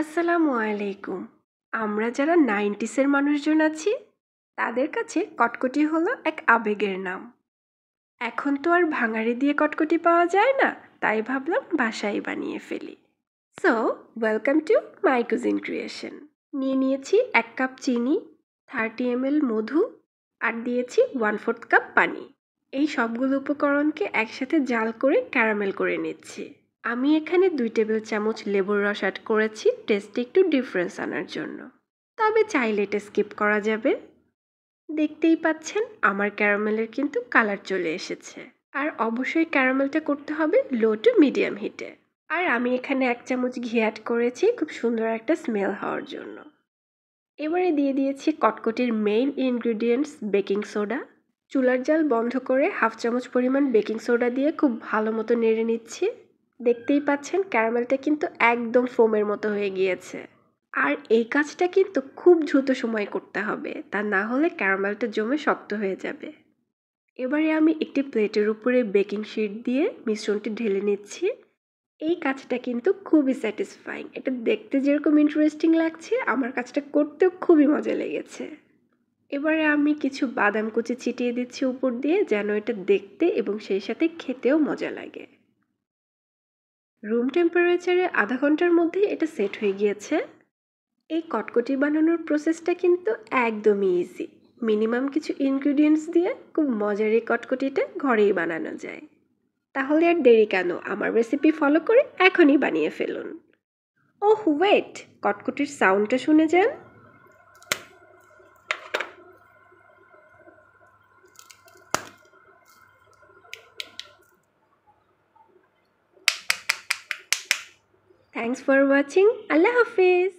আসসালামু আলাইকুম। আমরা যারা 90s-এর মানুষজন আছি, তাদের কাছে কটকটি হলো এক আবেগের নাম। এখন তো আর ভাঙাড়ি দিয়ে কটকটি পাওয়া যায় না, তাই ভাবলাম বাসায় বানিয়ে ফেলি। So, welcome to my cuisine creation. নিয়ে নিয়েছি 1 কাপ চিনি, 30 ml মধু, আর দিয়েছি 1/4 কাপ পানি। এই সবগুলো উপকরণকে একসাথে জাল করে ক্যারামেল করে নিচ্ছি। আমি এখানে 2 টেবিল চামচ লেবুর রস অ্যাড করেছি টেস্টে একটু ডিফারেন্স আনার জন্য। তবে চাইলে এটা স্কিপ করা যাবে। দেখতেই পাচ্ছেন আমার ক্যারামেলের কিন্তু কালার চলে এসেছে। আর অবশ্যই ক্যারামেলটা করতে হবে লো টু মিডিয়াম হিটে। আর আমি এখানে 1 চামচ ঘি অ্যাড করেছি খুব সুন্দর একটা স্মেল হওয়ার জন্য। এবারে দিয়ে দিয়েছি কটকটির মেইন ইনগ্রিডিয়েন্টস বেকিং সোডা। চুলার জাল বন্ধ করে 1/2 চামচ পরিমাণ বেকিং সোডা দিয়ে খুব ভালো মতো নেড়ে নিচ্ছি। দেখতেই পাচ্ছেন ক্যারামেলটা কিন্তু একদম ফোমের মতো হয়ে গিয়েছে। আর এই কাজটা কিন্তু খুব দ্রুত সময়ে করতে হবে, তা না হলে ক্যারামেলটা জমে শক্ত হয়ে যাবে। এবারে আমি একটি প্লেটের উপরে বেকিং শিট দিয়ে মিশ্রণটি ঢেলে নিচ্ছি। এই কাজটা কিন্তু খুবই স্যাটিসফাইং। এটা দেখতে যেরকম ইন্টারেস্টিং লাগছে, আমার কাজটা করতেও খুবই মজা লেগেছে। এবারে আমি কিছু বাদাম কুচি ছিটিয়ে দিচ্ছি উপর দিয়ে, যেন এটা দেখতে এবং সেই সাথে খেতেও মজা লাগে। রুম টেম্পারেচারে আধা ঘন্টার মধ্যেই এটা সেট হয়ে গিয়েছে। এই কটকটি বানানোর প্রসেসটা কিন্তু একদমই ইজি। মিনিমাম কিছু ইনগ্রিডিয়েন্টস দিয়ে খুব মজার এই কটকটিটা ঘরেই বানানো যায়। তাহলে আর দেরি কেন, আমার রেসিপি ফলো করে এখনই বানিয়ে ফেলুন। ওহ ওয়েট, কটকটির সাউন্ডটা শুনে যান। Thanks for watching. Allah Hafiz.